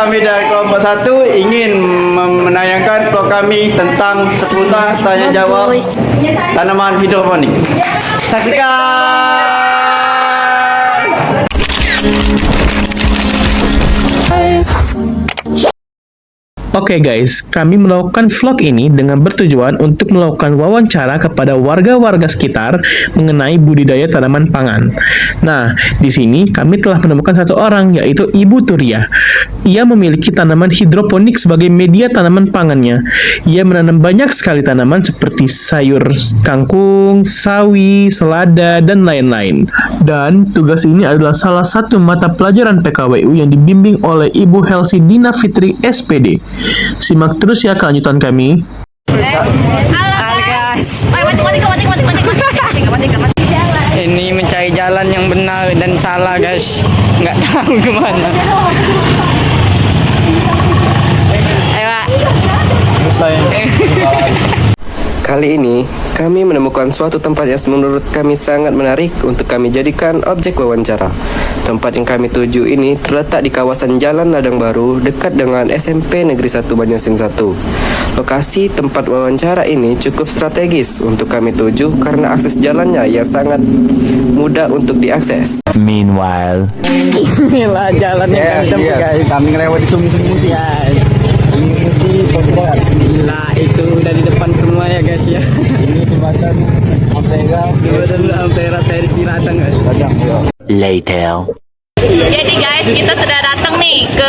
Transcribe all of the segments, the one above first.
kami dari kelompok 1 ingin menayangkan vlog kami tentang seputar tanya jawab tanaman hidroponik. Saksikan. Oke guys, kami melakukan vlog ini dengan bertujuan untuk melakukan wawancara kepada warga-warga sekitar mengenai budidaya tanaman pangan. Nah, di sini kami telah menemukan satu orang, yaitu Ibu Turia. Ia memiliki tanaman hidroponik sebagai media tanaman pangannya. Ia menanam banyak sekali tanaman seperti sayur kangkung, sawi, selada, dan lain-lain. Dan tugas ini adalah salah satu mata pelajaran PKWU yang dibimbing oleh Ibu Helsi Dina Fitri SPD. Simak terus ya kelanjutan kami. Halo guys. Ini mencari jalan yang benar dan salah guys. Nggak tahu kemana. Ayo Pak. Kali ini, kami menemukan suatu tempat yang menurut kami sangat menarik untuk kami jadikan objek wawancara. Tempat yang kami tuju ini terletak di kawasan Jalan Ladang Baru dekat dengan SMP Negeri 1 Banyuasin 1. Lokasi tempat wawancara ini cukup strategis untuk kami tuju karena akses jalannya yang sangat mudah untuk diakses. Meanwhile, Inilah jalan yang kami tempuh guys. Kami ngelewat di sumur-sumur Guys. Gila itu dari depan semua ya guys ya. ini jembatan Ampera. Jembatan Ampera dari Siratang guys. later. Jadi guys, kita sudah datang nih ke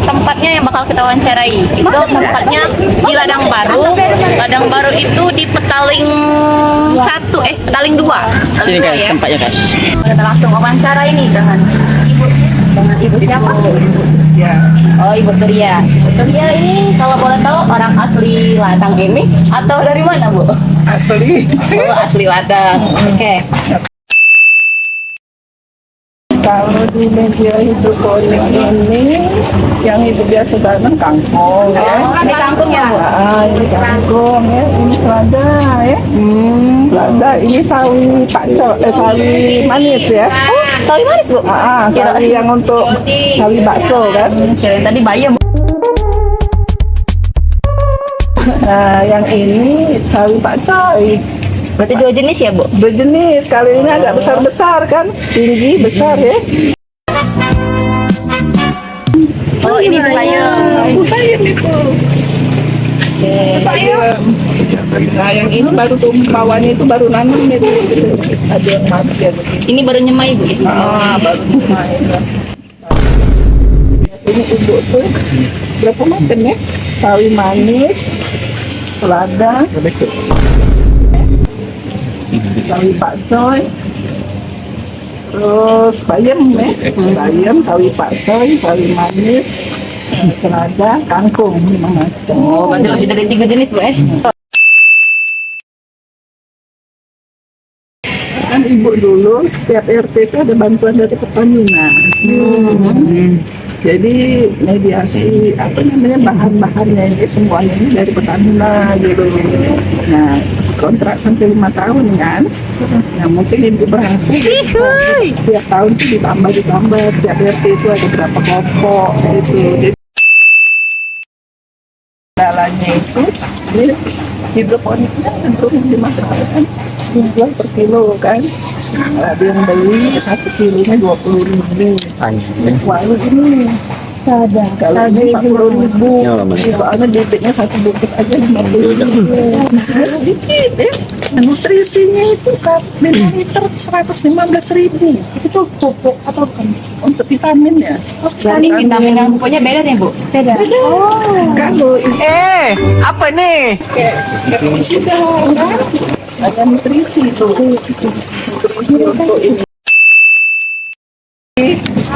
tempatnya yang bakal kita wawancarai. Itu tempatnya di Ladang Baru. Ladang Baru itu di Petaling 1, Petaling 2. Sini guys tempatnya guys. Kita langsung wawancara ini dengan ibu siapa? Oh, Ibu Turia. Ibu Turia ini kalau boleh tahu orang asli Ladang ini atau dari mana, Bu? Asli. Oh, asli Ladang. Oke. Kalau di media hidroponik ini yang itu biasa tanam kangkung ya. Ini kangkung ya, Bu? Ini kangkung ya, ini selada ya. Selada, ini sawi pakcoy, sawi manis ya. Sawi manis, Bu? Sawi yang untuk sawi bakso kan. Tadi bayam. Nah, yang ini sawi pakcoy. Berarti 2 jenis ya, Bu? Berjenis, kali ini agak besar-besar kan, tinggi besar ya. Oh, ini bayam. Bayam itu. Bayam. Nah, yang ini baru bawahnya itu baru nanam itu. Ada yang mati ya. Ini baru nyemai, Bu? Baru main. Ini ibu tuh berapa macam ya? Sawi manis, selada, sawi pakcoy, terus bayam ya, bayam, sawi pakcoy, sawi manis, selada, kangkung, 5 macam. Oh, berarti lebih dari 3 jenis, Bu? Kan ibu dulu setiap RT itu ada bantuan dari Pertamina. Jadi mediasi apa namanya bahan-bahannya ini semuanya ini dari Pertamina gitu. Nah, kontrak sampai 5 tahun kan. Nah, mungkin ibu berhasil. Setiap tahun itu ditambah setiap RT itu ada berapa kelompok gitu. Jadi kendalanya itu ini hidroponiknya cenderung dimakan jual per kilo kan. Ada yang beli 1 kilonya 20.000. Walau ini kalau ini 40.000. Soalnya bibitnya 1 bungkus aja 50.000. Isinya sedikit ya. Nutrisinya itu 1 liter 115.000. Itu pupuk atau untuk vitamin ya. Berarti vitamin yang pupuknya beda nih, Bu? Beda. Kalau Apa nih? kayak sudah kan ada nutrisi itu. Nutrisi untuk ini.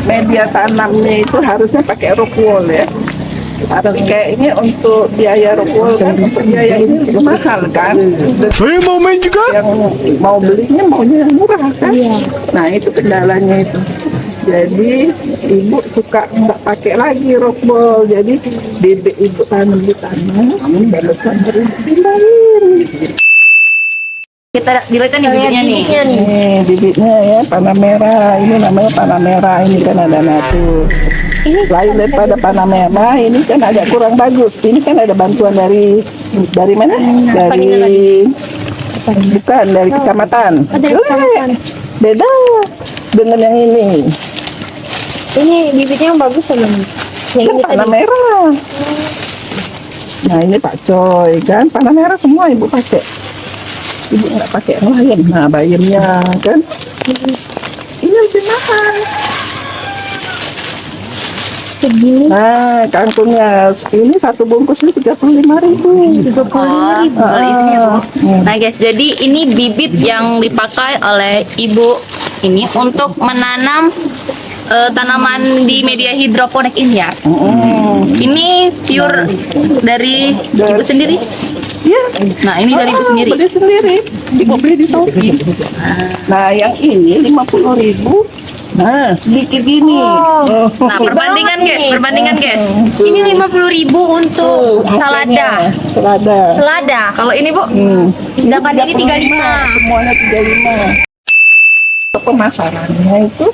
Media tanamnya itu harusnya pakai rock wool ya. Tapi kayaknya untuk biaya rock wool kan, untuk biaya ini juga mahal kan. Saya mau main juga. Yang mau belinya maunya yang murah kan. Nah itu kendalanya itu. Jadi ibu suka nggak pakai lagi rock wool. Jadi bibit ibu tanam di tanah, balutan baru dipindahin. Kita dilihat nih bibitnya nih. Nih bibitnya ya panah merah, ini namanya panah merah, ini kan ada natu. Lain daripada Panamera, ini kan agak kurang bagus. Ini kan ada bantuan dari mana? Dari bukan dari kecamatan. Beda dengan yang ini. Ini bibitnya yang bagus sama nih. Yang Kan ini tadi. Panamera. Nah ini Pak Coy kan Panamera semua ibu pakai. Ibu nggak pakai yang lain. Nah bayamnya kan ini lebih mahal. Segini. Nah kangkungnya ini satu bungkus ini 35.000. Oh, boleh isinya, Bu. Nah guys, jadi ini bibit yang dipakai oleh ibu ini untuk menanam tanaman di media hidroponik ini ya. Ini pure dari ibu sendiri. Iya. Nah ini dari ibu sendiri. Beli sendiri. Ibu beli di Shopee. Nah yang ini 50.000. Nah sedikit gini. Oh. Nah perbandingan guys, Ini 50.000 untuk salada. Selada. Selada. Kalau ini Bu, Sedangkan ini 35. Semuanya 35. Pemasarannya itu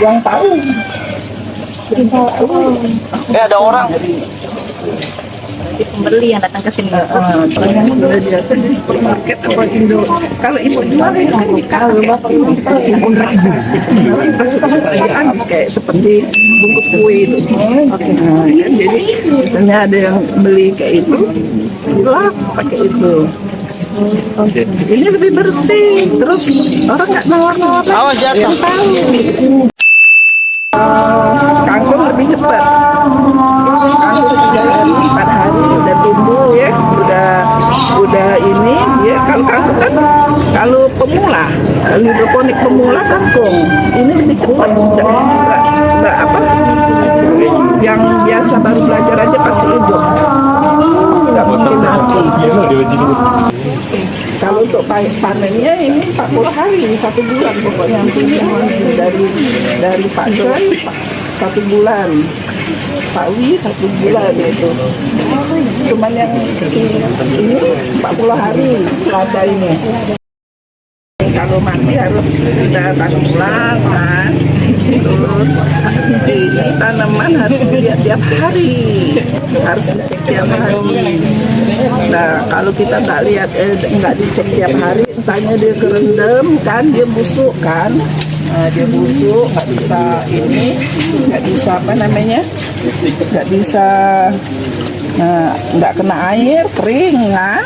yang tahu. ada orang. pembeli yang datang ke sini. Yang sudah biasa di supermarket atau Indo. Kalau ibu jual itu kan habis kayak seperti bungkus kue itu. Nah, kan jadi misalnya ada yang beli kayak itu, lah pakai itu. Ini lebih bersih, terus orang nggak nawar-nawar. Awas jatuh. Kangkung lebih cepat. Kangkung 3 hari, 4 hari udah tumbuh ya, udah ini ya. Kalau kangkung kan kalau pemula, hidroponik pemula kangkung ini lebih cepat, nggak apa? Yang biasa baru belajar aja pasti hidup, nggak mungkin mati. Kalau untuk panennya ini 40 hari, 1 bulan pokoknya ini dari Pak Coy 1 bulan, Pak Wi 1 bulan itu. Cuman yang ini 40 hari selada ini. Kalau mati harus kita tanam ulang kan. Terus ini tanaman harus dilihat tiap hari, harus dicek tiap hari. Nah kalau kita nggak lihat nggak dicek tiap hari, entahnya dia kerendam kan, dia busuk kan. Nah, dia busuk, nggak bisa ini, nggak bisa apa namanya, nggak bisa, nggak kena air, kering nggak.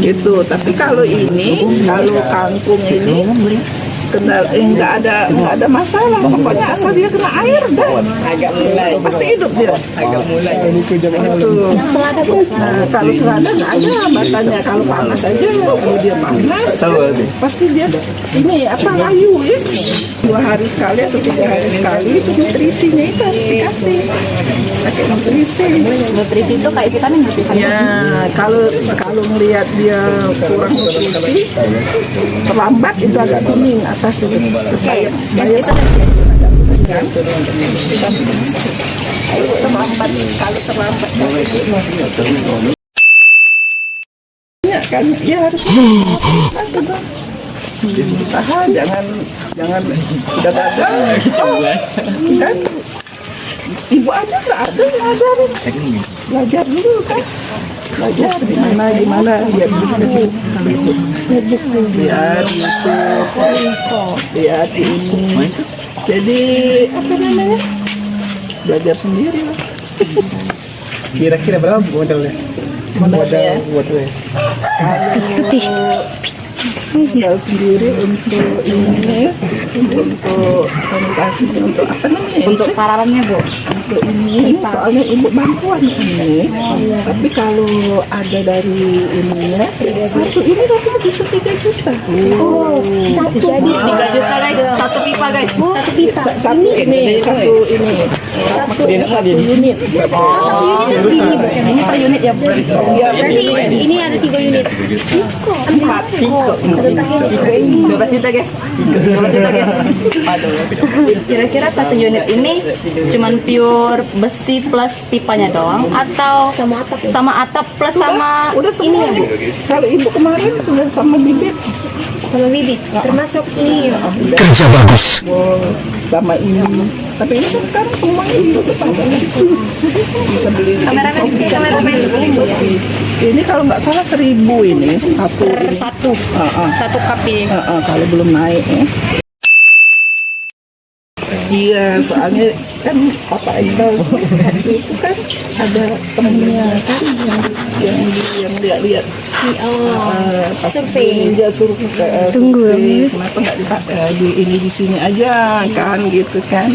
Gitu. Tapi kalau ini, kalau kangkung ini nggak ada masalah. Pokoknya asal dia kena air dah. Agak mulai. Pasti hidup dia. Agak mulai. Selada pun. Nah, kalau selada nggak ada hambatannya. Kalau panas aja, kalau dia panas, pasti dia ini apa layu ya. 2 hari sekali atau 3 hari sekali itu nutrisinya itu harus dikasih. Pakai nutrisi. Nutrisi itu kayak vitamin nutrisi. Ya, kalau melihat dia kurang nutrisi, terlambat itu agak kuning atas itu. Terlambat, kalau terlambat ya kan, ya harus usaha, jangan dadah kan. Ibu aja nggak ada yang ngajarin, belajar dulu kan, belajar gimana lihat buku, lihat ini, jadi apa namanya, belajar sendiri lah. Kira-kira berapa modalnya? Modal Tinggal sendiri untuk ini, untuk sanitasi, untuk apa namanya? Untuk pararannya Bu. Untuk ini, soalnya ibu bantuan ini. Tapi kalau ada dari ininya, satu ini tapi bisa 3 juta. Oh, satu. Jadi 3 juta guys, satu pipa guys. satu pipa. Satu ini. Satu unit. satu unit kan segini Bu. Ini per unit ya Bu. Iya, Berarti ini ada 3 unit. 12 juta guys. 12 juta guys. Kira-kira 1 unit ini cuman pure besi plus pipanya doang atau Sama atap ya? sama atap plus sama Udah semua ini ya Bu? Kalau ibu kemarin sudah sama bibit. Sama bibit. Termasuk ini ya. Kerja bagus. Sama ini. Tapi ini kan sekarang semuanya itu bisa beli di Shopee kan. Ini kalau nggak salah 1.000 ini satu. Per satu. Satu cup ini. Kalau belum naik ya. Iya, soalnya kan Papa Excel itu kan ada temennya kan yang lihat-lihat. Pas Survei. dia suruh survei, kenapa nggak di sini aja kan gitu kan.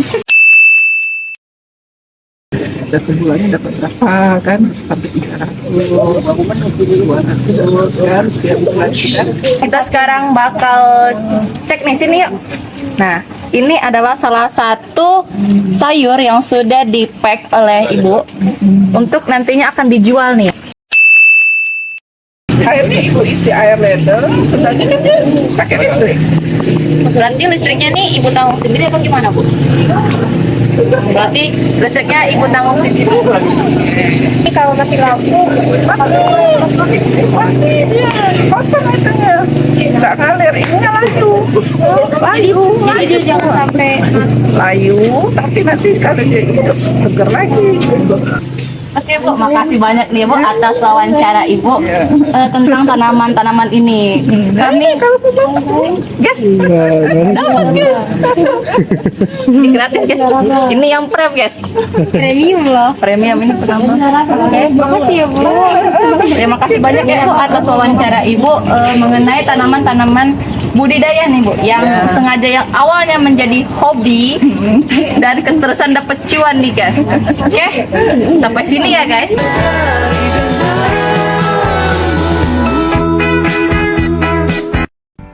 Dan sebulannya dapat berapa kan sampai 300 200 kan setiap bulan kan. Kita sekarang bakal cek nih sini yuk. Nah, ini adalah salah satu sayur yang sudah di-pack oleh ibu untuk nantinya akan dijual nih. Airnya ibu isi air ledeng, sedangkan kan dia pakai listrik. Berarti listriknya nih ibu tanggung sendiri atau gimana bu? Berarti listriknya ibu tanggung sendiri. Ini kalau mati lampu, Mati dia, kosong airnya, nggak ngalir, ininya layu, jadi dia jangan sampai layu, tapi nanti kalau dia hidup seger lagi. Oke Bu, makasih banyak nih Bu atas wawancara Ibu tentang tanaman-tanaman ini. Kami guys, dapat guys. Ini gratis guys. Ini yang prem guys. Premium loh. Premium ini pertama. Oke, Makasih ya Bu. terima kasih banyak ya Bu atas wawancara Ibu mengenai tanaman-tanaman budidaya nih Bu yang sengaja yang awalnya menjadi hobi dan keterusan dapat cuan nih guys. Oke, sampai sini ya guys.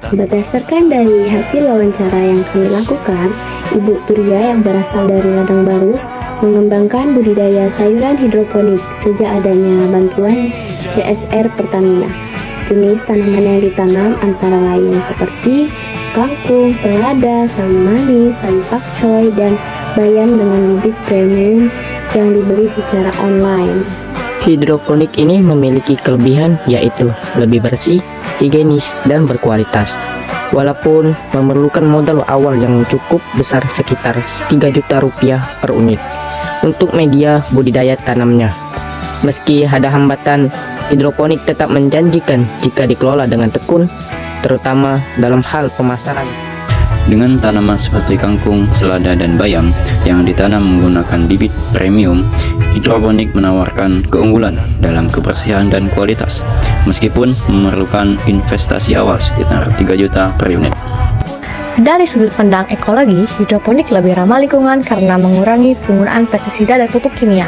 Berdasarkan dari hasil wawancara yang kami lakukan, Ibu Turia yang berasal dari Ladang Baru mengembangkan budidaya sayuran hidroponik sejak adanya bantuan CSR Pertamina. Jenis tanaman yang ditanam antara lain seperti kangkung, selada, sawi manis, sawi pakcoy, dan bayam dengan bibit premium yang dibeli secara online. Hidroponik ini memiliki kelebihan yaitu lebih bersih, higienis, dan berkualitas. Walaupun memerlukan modal awal yang cukup besar sekitar 3 juta rupiah per unit untuk media budidaya tanamnya. Meski ada hambatan, hidroponik tetap menjanjikan jika dikelola dengan tekun, terutama dalam hal pemasaran. Dengan tanaman seperti kangkung, selada, dan bayam yang ditanam menggunakan bibit premium, hidroponik menawarkan keunggulan dalam kebersihan dan kualitas, meskipun memerlukan investasi awal sekitar 3 juta per unit. Dari sudut pandang ekologi, hidroponik lebih ramah lingkungan karena mengurangi penggunaan pestisida dan pupuk kimia,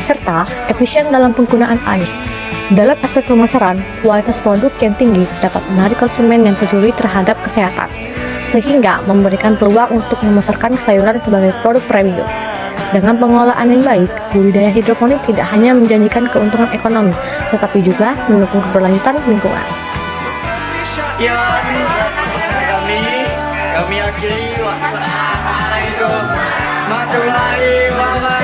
serta efisien dalam penggunaan air. Dalam aspek pemasaran, kualitas produk yang tinggi dapat menarik konsumen yang peduli terhadap kesehatan, sehingga memberikan peluang untuk memasarkan sayuran sebagai produk premium. Dengan pengelolaan yang baik, budidaya hidroponik tidak hanya menjanjikan keuntungan ekonomi, tetapi juga mendukung keberlanjutan lingkungan. Kami akhiri wassalamualaikum warahmatullahi wabarakatuh.